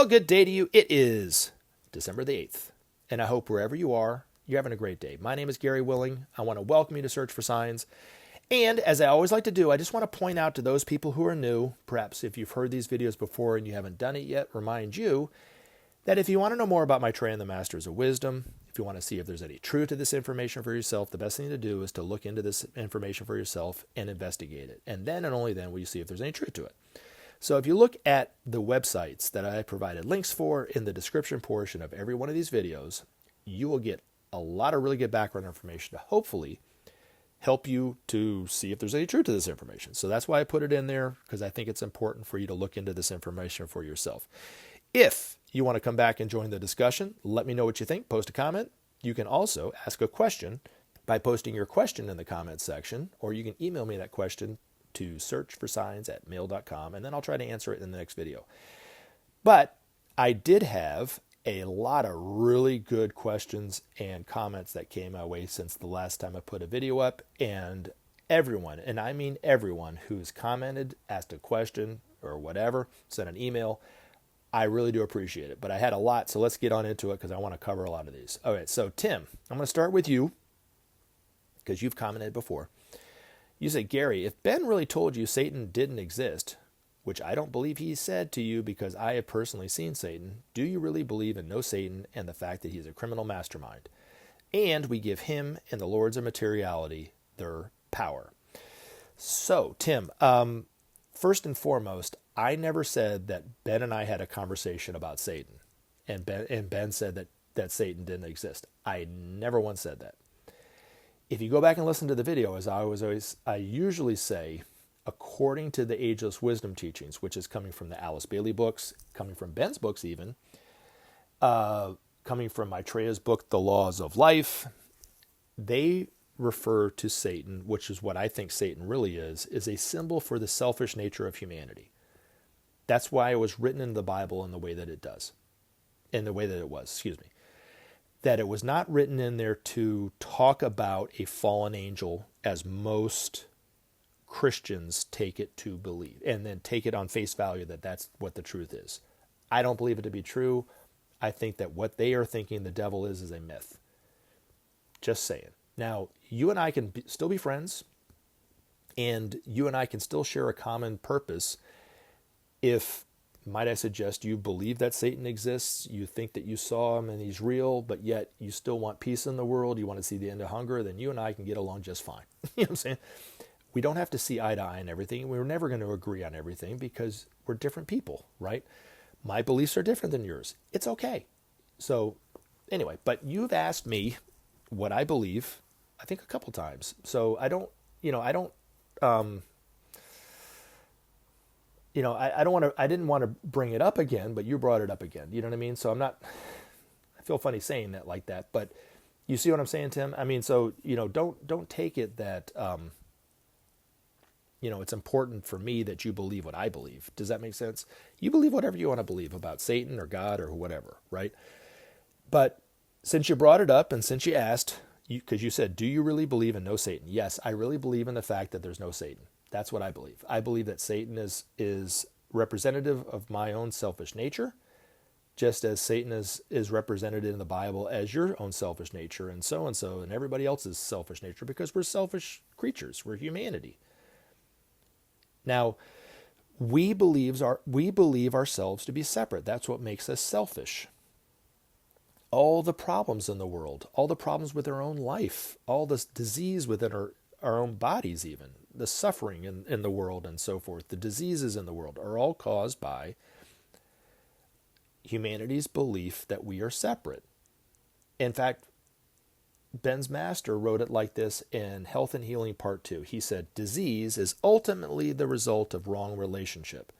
Well, good day to you. It is December the 8th, and I hope wherever you are, you're having a great day. My name is Gary Willing. I want to welcome you to Search for Signs. And as I always like to do, I just want to point out to those people who are new, perhaps if you've heard these videos before and you haven't done it yet, remind you that if you want to know more about Maitreya and the Masters of Wisdom, if you want to see if there's any truth to this information for yourself, the best thing to do is to look into this information for yourself and investigate it. And then and only then will you see if there's any truth to it. So if you look at the websites that I provided links for in the description portion of every one of these videos, you will get a lot of really good background information to hopefully help you to see if there's any truth to this information. So that's why I put it in there, because I think it's important for you to look into this information for yourself. If you want to come back and join the discussion, let me know what you think, post a comment. You can also ask a question by posting your question in the comments section, or you can email me that question to searchforsigns@mail.com, and then I'll try to answer it in the next video. But I did have a lot of really good questions and comments that came my way since the last time I put a video up, and everyone, and I mean everyone who's commented, asked a question or whatever, sent an email, I really do appreciate it. But I had a lot, so let's get on into it because I want to cover a lot of these. All right, so Tim, I'm going to start with you because you've commented before. You say, Gary, if Ben really told you Satan didn't exist, which I don't believe he said to you because I have personally seen Satan, do you really believe in no Satan and the fact that he's a criminal mastermind? And we give him and the lords of materiality their power. So, Tim, first and foremost, I never said that Ben and I had a conversation about Satan. And Ben said that Satan didn't exist. I never once said that. If you go back and listen to the video, as I usually say, according to the Ageless Wisdom Teachings, which is coming from the Alice Bailey books, coming from Ben's books even, coming from Maitreya's book, The Laws of Life, they refer to Satan, which is what I think Satan really is a symbol for the selfish nature of humanity. That's why it was written in the Bible in the way that it does, in the way that it was, that it was not written in there to talk about a fallen angel as most Christians take it to believe, and then take it on face value that that's what the truth is. I don't believe it to be true. I think that what they are thinking the devil is a myth. Just saying. Now, you and I can still be friends, and you and I can still share a common purpose if, might I suggest, you believe that Satan exists, you think that you saw him and he's real, but yet you still want peace in the world, you want to see the end of hunger, then you and I can get along just fine. You know what I'm saying? We don't have to see eye to eye on everything. We're never going to agree on everything because we're different people, right? My beliefs are different than yours. It's okay. So anyway, but you've asked me what I believe, I think a couple times. So I didn't want to bring it up again, but you brought it up again. You know what I mean? So I feel funny saying that like that, but you see what I'm saying, Tim? I mean, so, don't take it that, it's important for me that you believe what I believe. Does that make sense? You believe whatever you want to believe about Satan or God or whatever, right? But since you brought it up and since you asked, because you said, do you really believe in no Satan? Yes, I really believe in the fact that there's no Satan. That's what I believe. I believe that Satan is representative of my own selfish nature, just as Satan is represented in the Bible as your own selfish nature and everybody else's selfish nature, because we're selfish creatures. We're humanity. Now, we believe ourselves to be separate. That's what makes us selfish. All the problems in the world, all the problems with our own life, all this disease within our own bodies even, the suffering in the world and so forth, the diseases in the world are all caused by humanity's belief that we are separate. In fact, Ben's master wrote it like this in Health and Healing Part 2. He said, disease is ultimately the result of wrong relationship.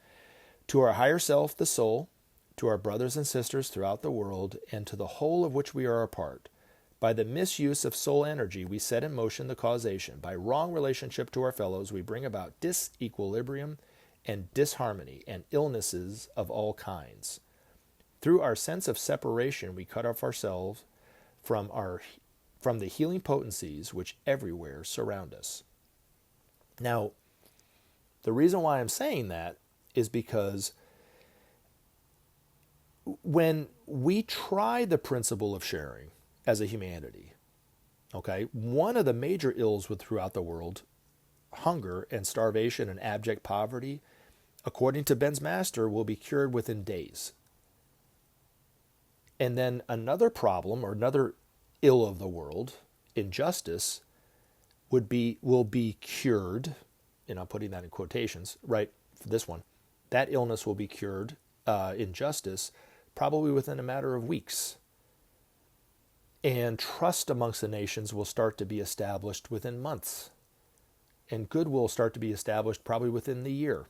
To our higher self, the soul, to our brothers and sisters throughout the world, and to the whole of which we are a part. By the misuse of soul energy, we set in motion the causation. By wrong relationship to our fellows, we bring about disequilibrium and disharmony and illnesses of all kinds. Through our sense of separation, we cut off ourselves from the healing potencies which everywhere surround us. Now, the reason why I'm saying that is because when we try the principle of sharing as a humanity, okay, one of the major ills throughout the world, hunger and starvation and abject poverty, according to Ben's master, will be cured within days. And then another problem or another ill of the world, injustice, will be cured, and I'm putting that in quotations, right, for this one. That illness will be cured, injustice, probably within a matter of weeks. And trust amongst the nations will start to be established within months. And good will start to be established probably within the year.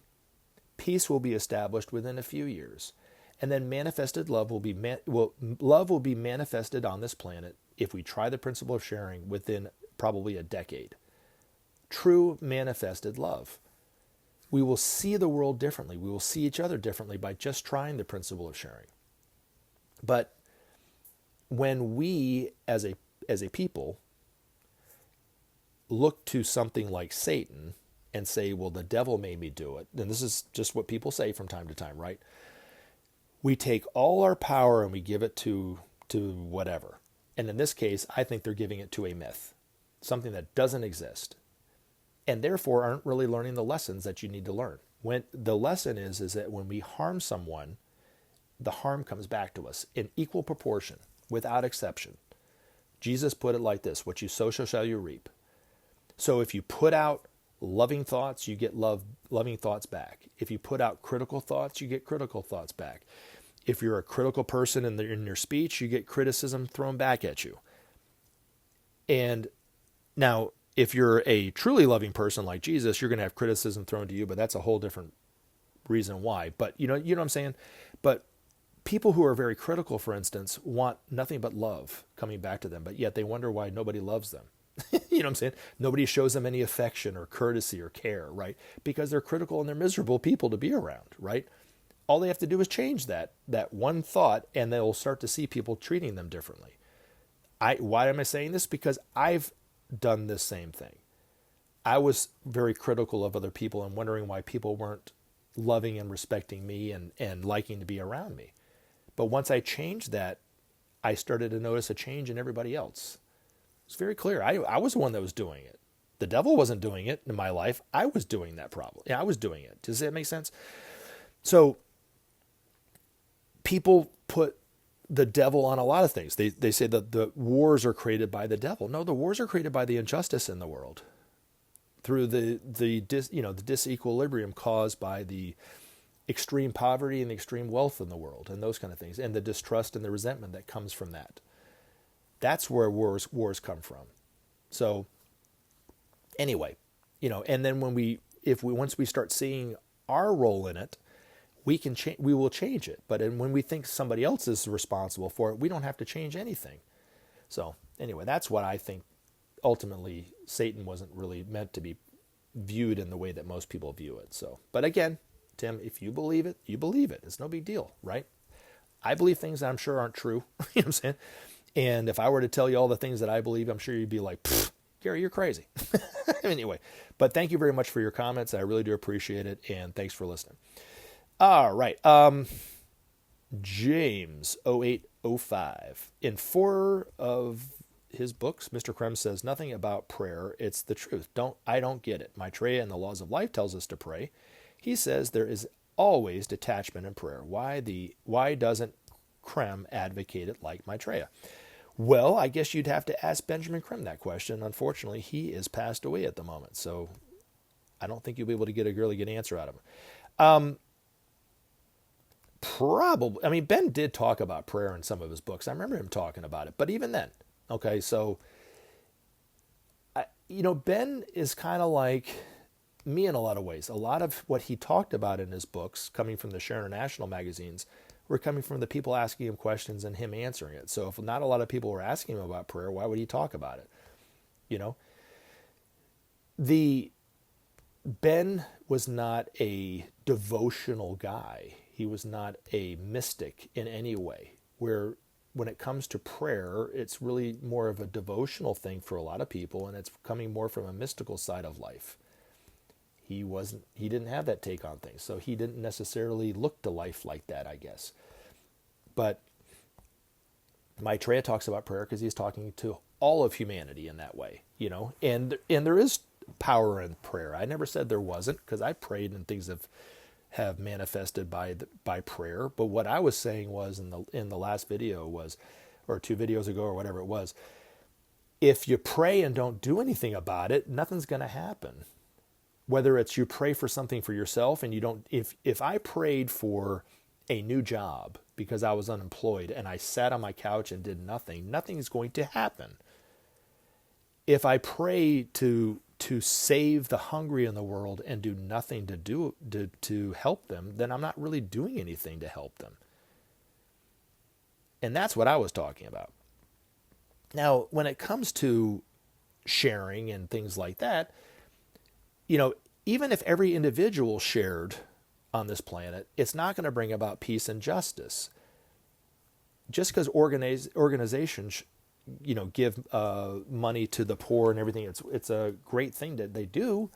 Peace will be established within a few years. And then manifested love will be love will be manifested on this planet if we try the principle of sharing within probably a decade. True manifested love. We will see the world differently. We will see each other differently by just trying the principle of sharing. But when we as a people look to something like Satan and say, well, the devil made me do it, and this is just what people say from time to time, right? We take all our power and we give it to whatever. And in this case, I think they're giving it to a myth, something that doesn't exist, and therefore aren't really learning the lessons that you need to learn. When the lesson is that when we harm someone, the harm comes back to us in equal proportion, without exception. Jesus put it like this: what you sow shall you reap. So if you put out loving thoughts, you get loving thoughts back. If you put out critical thoughts, you get critical thoughts back. If you're a critical person in your speech, you get criticism thrown back at you. And now, if you're a truly loving person like Jesus, you're going to have criticism thrown to you, but that's a whole different reason why. But you know what I'm saying? But people who are very critical, for instance, want nothing but love coming back to them, but yet they wonder why nobody loves them. You know what I'm saying? Nobody shows them any affection or courtesy or care, right? Because they're critical and they're miserable people to be around, right? All they have to do is change that one thought, and they'll start to see people treating them differently. Why am I saying this? Because I've done this same thing. I was very critical of other people and wondering why people weren't loving and respecting me and liking to be around me. But once I changed that, I started to notice a change in everybody else. It's very clear. I was the one that was doing it. The devil wasn't doing it in my life. I was doing that problem. Yeah, I was doing it. Does that make sense? So people put the devil on a lot of things. They say that the wars are created by the devil. No, the wars are created by the injustice in the world through the disequilibrium caused by the extreme poverty and the extreme wealth in the world and those kind of things, and the distrust and the resentment that comes from that. That's where wars come from. So anyway, and then once we start seeing our role in it, we will change it. But when we think somebody else is responsible for it, we don't have to change anything. So anyway, that's what I think. Ultimately, Satan wasn't really meant to be viewed in the way that most people view it. So, but again, Tim, if you believe it, you believe it. It's no big deal, right? I believe things that I'm sure aren't true. You know what I'm saying? And if I were to tell you all the things that I believe, I'm sure you'd be like, Gary, you're crazy. Anyway, but thank you very much for your comments. I really do appreciate it. And thanks for listening. All right. James 0805. In 4 of his books, Mr. Creme says nothing about prayer. It's the truth. I don't get it. Maitreya and the Laws of Life tells us to pray. He says there is always detachment in prayer. Why doesn't Creme advocate it like Maitreya? Well, I guess you'd have to ask Benjamin Creme that question. Unfortunately, he is passed away at the moment, so I don't think you'll be able to get a really good answer out of him. Probably, I mean, Ben did talk about prayer in some of his books. I remember him talking about it, but even then, okay, so, Ben is kind of like me in a lot of ways. A lot of what he talked about in his books, coming from the Share International magazines, were coming from the people asking him questions and him answering it. So if not a lot of people were asking him about prayer, why would he talk about it? Ben was not a devotional guy. He was not a mystic in any way, where when it comes to prayer, it's really more of a devotional thing for a lot of people, and it's coming more from a mystical side of life. He didn't have that take on things, so he didn't necessarily look to life like that, I guess. But Maitreya talks about prayer because he's talking to all of humanity in that way, and there is power in prayer. I never said there wasn't, because I prayed and things have manifested by prayer. But what I was saying was in the last video was, or 2 videos ago or whatever it was, if you pray and don't do anything about it, nothing's going to happen. Whether it's you pray for something for yourself and you don't, if I prayed for a new job because I was unemployed and I sat on my couch and did nothing, nothing's going to happen. If I pray to save the hungry in the world and do nothing to help them, then I'm not really doing anything to help them. And that's what I was talking about. Now, when it comes to sharing and things like that, even if every individual shared on this planet, it's not going to bring about peace and justice. Just because organizations, give money to the poor and everything, it's a great thing that they do.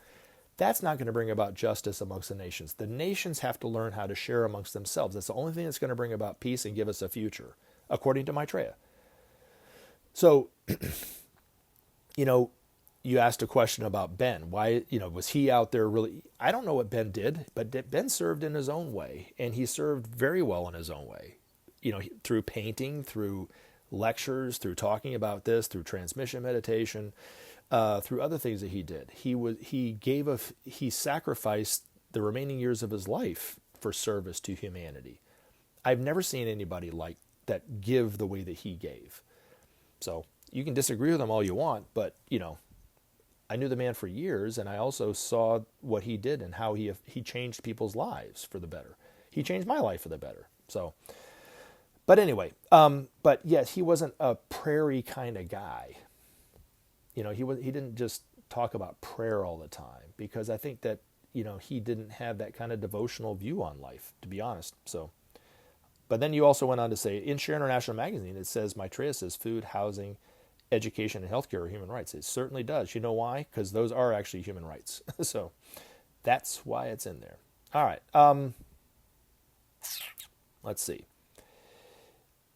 That's not going to bring about justice amongst the nations. The nations have to learn how to share amongst themselves. That's the only thing that's going to bring about peace and give us a future, according to Maitreya. So, you asked a question about Ben. Why, was he out there really? I don't know what Ben did, but Ben served in his own way, and he served very well in his own way. Through painting, through lectures, through talking about this, through transmission meditation, through other things that he did. He sacrificed the remaining years of his life for service to humanity. I've never seen anybody like that give the way that he gave. So you can disagree with him all you want, but I knew the man for years, and I also saw what he did and how he changed people's lives for the better. He changed my life for the better. So, but anyway, but yes, he wasn't a prairie kind of guy. He didn't just talk about prayer all the time, because I think that he didn't have that kind of devotional view on life, to be honest. So, but then you also went on to say, in Share International Magazine, it says, Maitreya says food, housing, education, and healthcare are human rights. It certainly does. You know why? Because those are actually human rights. So that's why it's in there. All right. Let's see.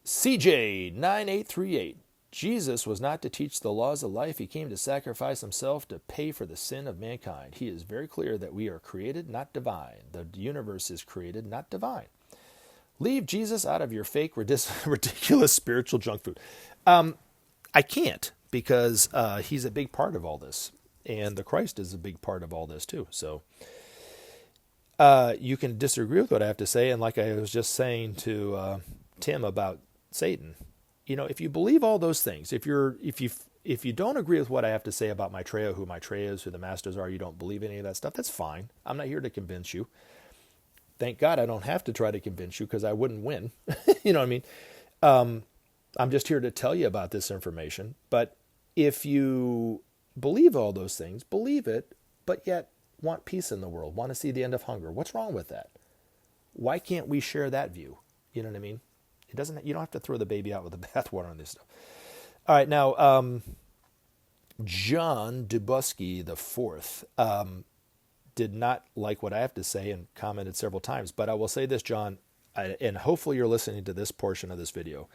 CJ9838. Jesus was not to teach the laws of life. He came to sacrifice himself to pay for the sin of mankind. He is very clear that we are created, not divine. The universe is created, not divine. Leave Jesus out of your fake, ridiculous spiritual junk food. I can't, because he's a big part of all this. And the Christ is a big part of all this too. So you can disagree with what I have to say. And like I was just saying to Tim about Satan, if you believe all those things, if you don't agree with what I have to say about Maitreya, who Maitreya is, who the masters are, you don't believe any of that stuff, that's fine. I'm not here to convince you. Thank God I don't have to try to convince you, because I wouldn't win. You know what I mean? I'm just here to tell you about this information. But if you believe all those things, believe it, but yet want peace in the world, want to see the end of hunger, what's wrong with that? Why can't we share that view? You know what I mean? You don't have to throw the baby out with the bathwater on this stuff. All right, now, John Dubusky IV did not like what I have to say and commented several times. But I will say this, John, and hopefully you're listening to this portion of this video.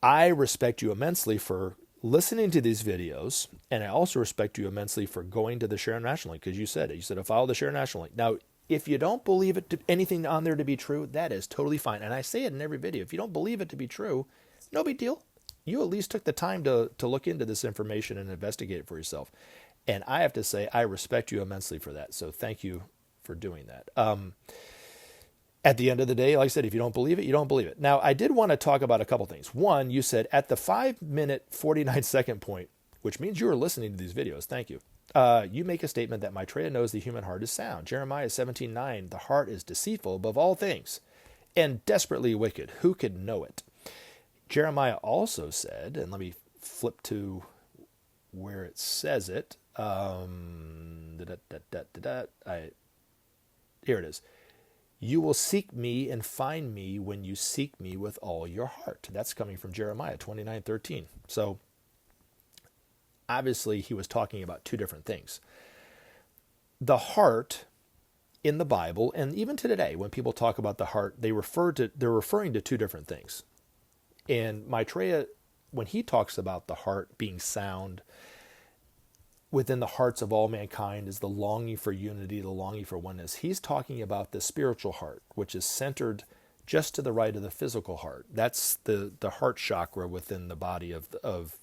I respect you immensely for listening to these videos, and I also respect you immensely for going to the Share National Link, because you said it. You said to follow the Share National Link. Now, if you don't believe anything on there to be true, that is totally fine. And I say it in every video. If you don't believe it to be true, no big deal. You at least took the time to look into this information and investigate it for yourself. And I have to say, I respect you immensely for that. So thank you for doing that. At the end of the day, like I said, if you don't believe it, you don't believe it. Now, I did want to talk about a couple things. One, you said at the 5-minute, 49-second point, which means you were listening to these videos. Thank you. You make a statement that Maitreya knows the human heart is sound. Jeremiah 17:9, the heart is deceitful above all things and desperately wicked. Who could know it? Jeremiah also said, and let me flip to where it says it. Here it is. You will seek me and find me when you seek me with all your heart. That's coming from Jeremiah 29:13. So obviously he was talking about two different things. The heart in the Bible, and even to today, when people talk about the heart, they're referring to two different things. And Maitreya, when he talks about the heart being sound, within the hearts of all mankind is the longing for unity, the longing for oneness. He's talking about the spiritual heart, which is centered just to the right of the physical heart. That's the heart chakra within the body of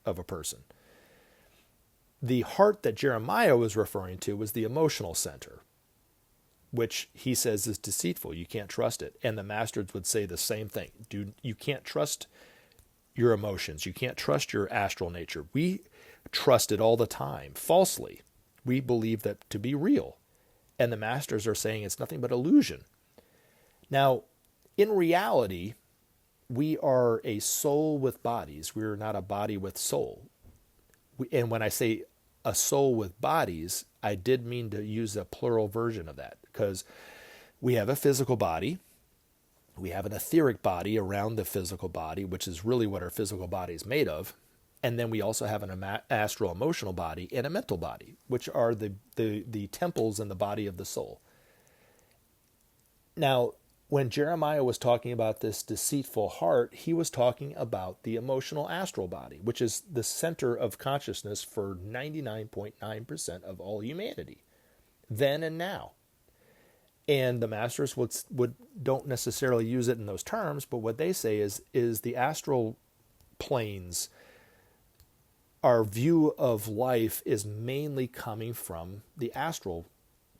a person. The heart that Jeremiah was referring to was the emotional center, which he says is deceitful. You can't trust it. And the masters would say the same thing. You can't trust your emotions. You can't trust your astral nature. We trust it all the time, falsely. We believe that to be real. And the masters are saying it's nothing but illusion. Now, in reality, we are a soul with bodies. We are not a body with soul. And when I say a soul with bodies, I did mean to use a plural version of that, because we have a physical body, we have an etheric body around the physical body, which is really what our physical body is made of, and then we also have an astral emotional body and a mental body, which are the temples in the body of the soul. Now, when Jeremiah was talking about this deceitful heart, he was talking about the emotional astral body, which is the center of consciousness for 99.9% of all humanity, then and now. And the masters don't necessarily use it in those terms, but what they say is the astral planes, our view of life is mainly coming from the astral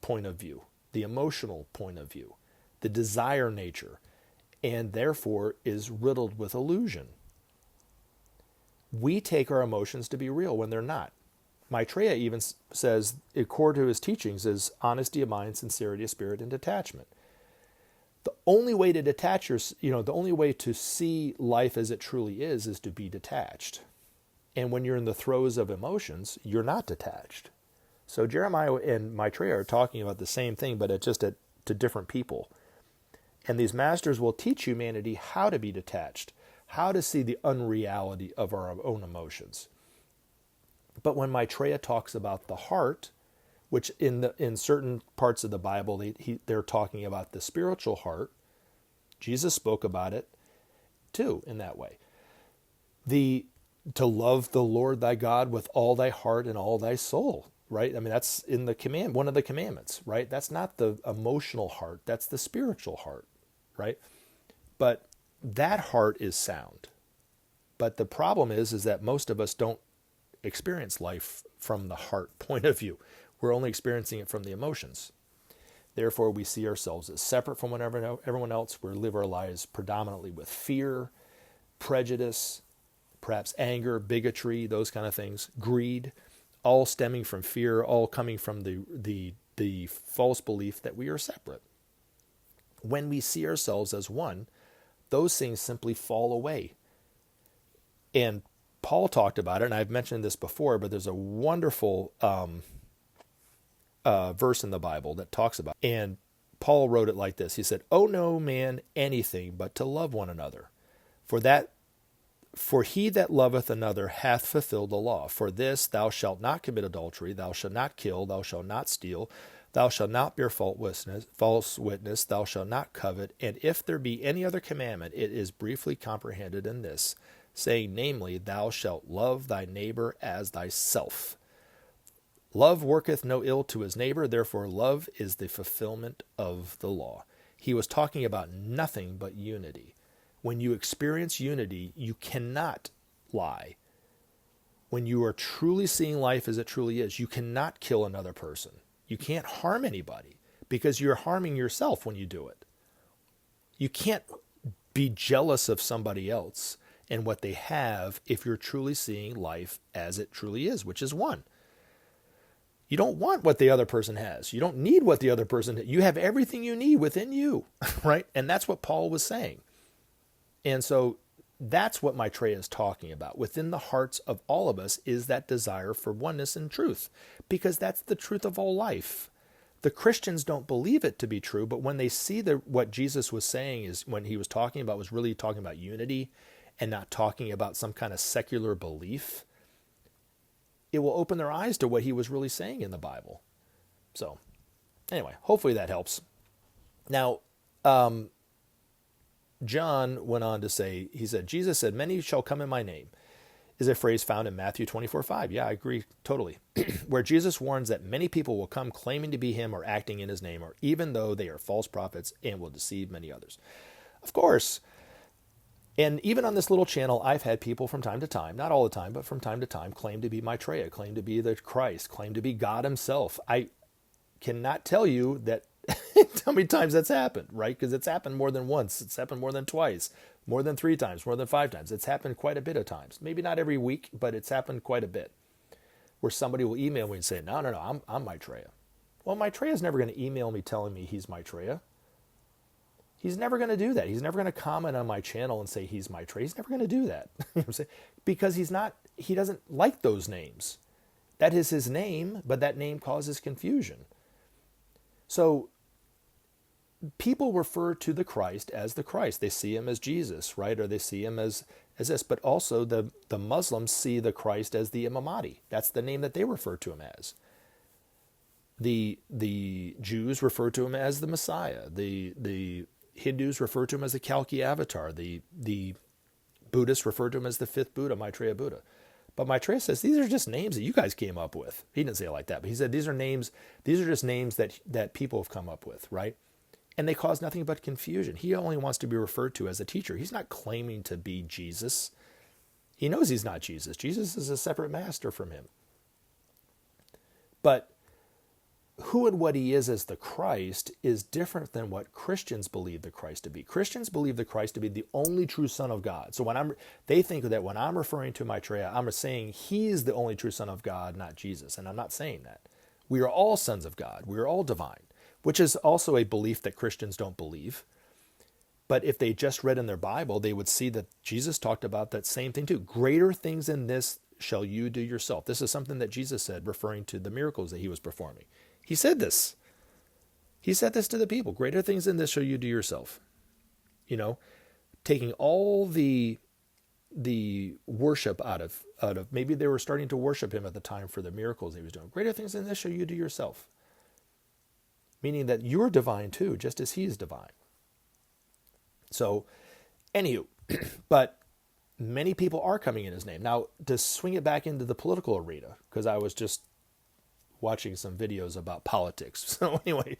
point of view, the emotional point of view, the desire nature, and therefore is riddled with illusion. We take our emotions to be real when they're not. Maitreya even says, core to his teachings is honesty of mind, sincerity of spirit, and detachment. The only way to detach the only way to see life as it truly is to be detached. And when you're in the throes of emotions, you're not detached. So Jeremiah and Maitreya are talking about the same thing, but to different people. And these masters will teach humanity how to be detached, how to see the unreality of our own emotions. But when Maitreya talks about the heart, which in certain parts of the Bible, they're talking about the spiritual heart. Jesus spoke about it too in that way. To love the Lord thy God with all thy heart and all thy soul, right? I mean, that's in one of the commandments, right? That's not the emotional heart. That's the spiritual heart, right? But that heart is sound. But the problem is that most of us don't experience life from the heart point of view. We're only experiencing it from the emotions. Therefore, we see ourselves as separate from everyone else. We live our lives predominantly with fear, prejudice, perhaps anger, bigotry, those kind of things, greed, all stemming from fear, all coming from the false belief that we are separate. When we see ourselves as one, those things simply fall away. And Paul talked about it, and I've mentioned this before, but there's a wonderful verse in the Bible that talks about it. And Paul wrote it like this. He said, "Owe no man anything but to love one another. For he that loveth another hath fulfilled the law. For this, thou shalt not commit adultery, thou shalt not kill, thou shalt not steal, thou shalt not bear false witness, thou shalt not covet. And if there be any other commandment, it is briefly comprehended in this, saying, namely, thou shalt love thy neighbor as thyself. Love worketh no ill to his neighbor, therefore love is the fulfillment of the law." He was talking about nothing but unity. When you experience unity, you cannot lie. When you are truly seeing life as it truly is, you cannot kill another person. You can't harm anybody because you're harming yourself when you do it. You can't be jealous of somebody else and what they have if you're truly seeing life as it truly is, which is one. You don't want what the other person has. You don't need what the other person has. You have everything you need within you, right? And that's what Paul was saying. And so that's what Maitreya is talking about. Within the hearts of all of us is that desire for oneness and truth, because that's the truth of all life. The Christians don't believe it to be true, but when they see what Jesus was saying is when he was talking about was really talking about unity and not talking about some kind of secular belief, it will open their eyes to what he was really saying in the Bible. So Anyway, hopefully that helps. Now, John went on to say, he said, Jesus said, many shall come in my name, is a phrase found in Matthew 24:5. Yeah, I agree totally. Where Jesus warns that many people will come claiming to be him or acting in his name, or even though they are false prophets and will deceive many others. Of course. And even on this little channel, I've had people from time to time, not all the time, but from time to time, claim to be Maitreya, claim to be the Christ, claim to be God himself. I cannot tell you that how many times that's happened, right? Because it's happened more than once. It's happened more than twice, more than 3 times, more than 5 times. It's happened quite a bit of times. Maybe not every week, but it's happened quite a bit. Where somebody will email me and say, no, I'm Maitreya. Well, Maitreya's never going to email me telling me he's Maitreya. He's never going to do that. He's never going to comment on my channel and say he's Maitreya. He's never going to do that. You know what I'm saying? Because he doesn't like those names. That is his name, but that name causes confusion. So people refer to the Christ as the Christ. They see him as Jesus, right? Or they see him as this. But also the Muslims see the Christ as the Imam Mahdi. That's the name that they refer to him as. The Jews refer to him as the Messiah. The Hindus refer to him as the Kalki avatar. The Buddhists refer to him as the 5th Buddha, Maitreya Buddha. But Maitreya says, these are just names that you guys came up with. He didn't say it like that, but he said, these are just names that people have come up with, right? And they cause nothing but confusion. He only wants to be referred to as a teacher. He's not claiming to be Jesus. He knows he's not Jesus. Jesus is a separate master from him. But who and what he is as the Christ is different than what Christians believe the Christ to be. Christians believe the Christ to be the only true Son of God. So they think that when I'm referring to Maitreya, I'm saying he is the only true Son of God, not Jesus. And I'm not saying that. We are all sons of God. We are all divine, which is also a belief that Christians don't believe. But if they just read in their Bible, they would see that Jesus talked about that same thing too. Greater things than this shall you do yourself. This is something that Jesus said, referring to the miracles that he was performing. He said this. He said this to the people. Greater things than this shall you do yourself. You know, taking all the worship out of maybe they were starting to worship him at the time for the miracles he was doing. Greater things than this shall you do yourself. Meaning that you're divine too, just as he is divine. So, anywho, but many people are coming in his name. Now, to swing it back into the political arena, because I was just watching some videos about politics. So anyway,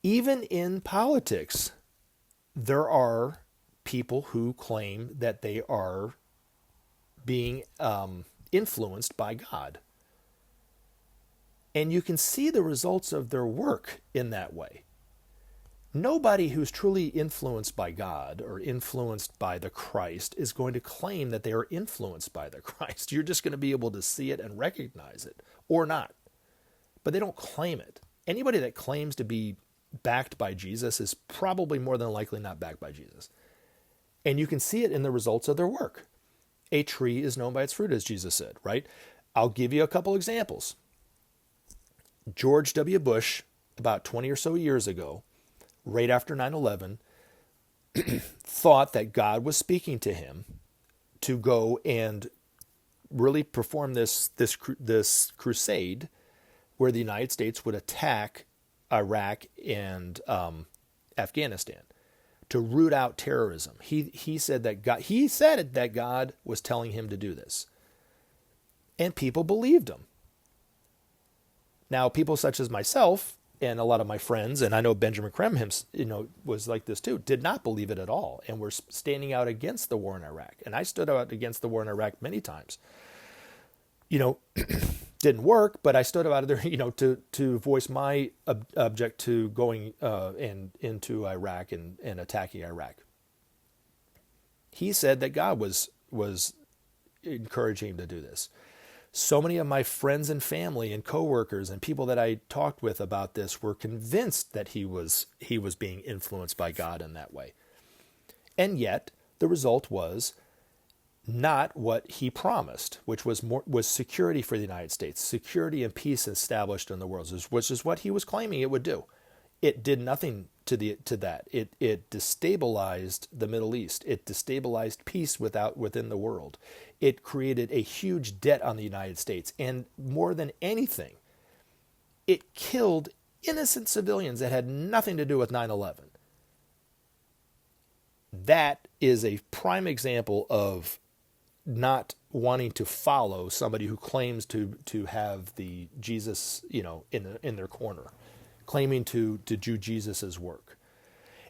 even in politics, there are people who claim that they are being influenced by God. And you can see the results of their work in that way. Nobody who's truly influenced by God or influenced by the Christ is going to claim that they are influenced by the Christ. You're just going to be able to see it and recognize it, or not. But they don't claim it. Anybody that claims to be backed by Jesus is probably more than likely not backed by Jesus. And you can see it in the results of their work. A tree is known by its fruit, as Jesus said, right? I'll give you a couple examples. George W. Bush, about 20 or so years ago, right after 9/11, thought that God was speaking to him to go and really perform this crusade where the United States would attack Iraq and Afghanistan to root out terrorism. He said that God was telling him to do this, and people believed him. Now, people such as myself and a lot of my friends, and I know Benjamin Creme, was like this too, did not believe it at all, and were standing out against the war in Iraq. And I stood out against the war in Iraq many times. Didn't work, but I stood out there, to voice my object to going into Iraq and attacking Iraq. He said that God was encouraging him to do this. So many of my friends and family and coworkers and people that I talked with about this were convinced that he was being influenced by God in that way. And yet the result was not what he promised, which was security for the United States, security and peace established in the world, which is what he was claiming it would do. It did nothing to that. It destabilized the Middle East. It destabilized peace within the world. It created a huge debt on the United States, and more than anything, it killed innocent civilians that had nothing to do with 9/11. That is a prime example of not wanting to follow somebody who claims to have the Jesus, in their corner, claiming to do Jesus's work.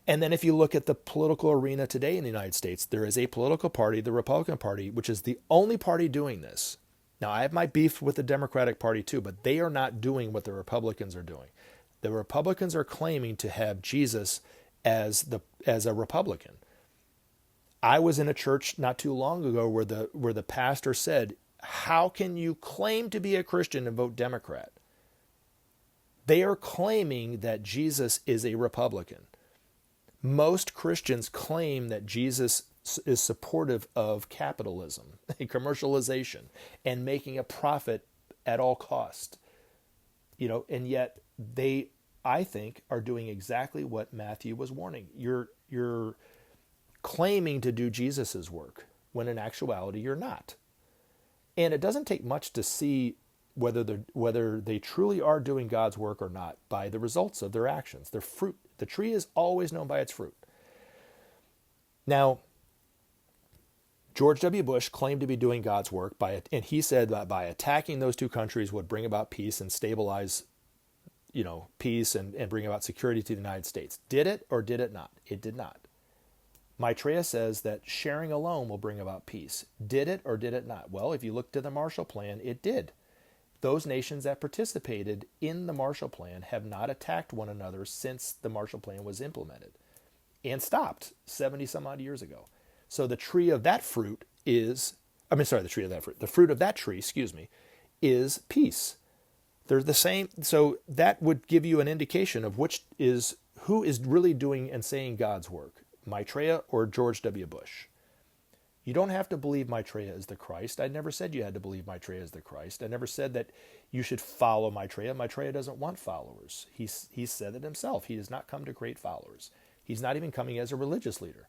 And then if you look at the political arena today in the United States, there is a political party, the Republican Party, which is the only party doing this. Now, I have my beef with the Democratic Party too, but they are not doing what the Republicans are doing. The Republicans are claiming to have Jesus as a Republican. I was in a church not too long ago where the pastor said, "How can you claim to be a Christian and vote Democrat?" They are claiming that Jesus is a Republican. Most Christians claim that Jesus is supportive of capitalism, commercialization, and making a profit at all cost. And yet they, I think, are doing exactly what Matthew was warning. You're claiming to do Jesus's work when in actuality you're not. And it doesn't take much to see whether they truly are doing God's work or not by the results of their actions, their fruit. The tree is always known by its fruit. Now, George W. Bush claimed to be doing God's work and he said that by attacking those two countries would bring about peace and stabilize, peace and bring about security to the United States. Did it or did it not? It did not. Maitreya says that sharing alone will bring about peace. Did it or did it not? Well, if you look to the Marshall Plan, it did. Those nations that participated in the Marshall Plan have not attacked one another since the Marshall Plan was implemented and stopped 70 some odd years ago. So the fruit of that tree, is peace. They're the same. So that would give you an indication of who is really doing and saying God's work, Maitreya or George W. Bush. You don't have to believe Maitreya is the Christ. I never said you had to believe Maitreya is the Christ. I never said that you should follow Maitreya. Maitreya doesn't want followers. He's said it himself. He does not come to create followers. He's not even coming as a religious leader.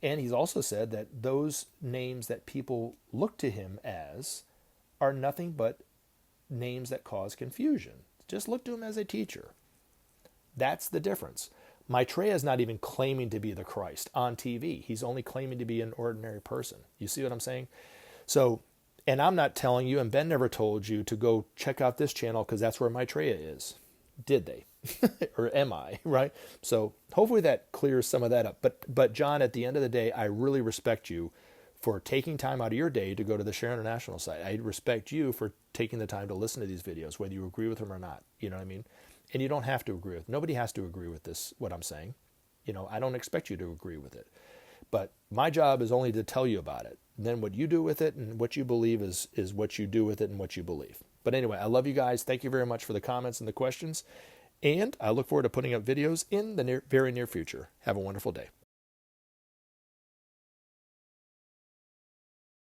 And he's also said that those names that people look to him as are nothing but names that cause confusion. Just look to him as a teacher. That's the difference. Maitreya is not even claiming to be the Christ on TV. He's only claiming to be an ordinary person. You see what I'm saying? So, and I'm not telling you, and Ben never told you to go check out this channel because that's where Maitreya is. Did they? Or am I? Right? So hopefully that clears some of that up. But John, at the end of the day, I really respect you for taking time out of your day to go to the Share International site. I respect you for taking the time to listen to these videos, whether you agree with them or not. You know what I mean? And you don't have to agree with. Nobody has to agree with this, what I'm saying. I don't expect you to agree with it. But my job is only to tell you about it. And then what you do with it and what you believe is what you do with it and what you believe. But anyway, I love you guys. Thank you very much for the comments and the questions. And I look forward to putting up videos in the very near future. Have a wonderful day.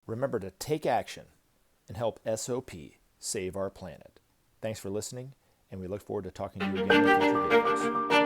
Remember to take action and help SOP save our planet. Thanks for listening, and we look forward to talking to you again in future videos.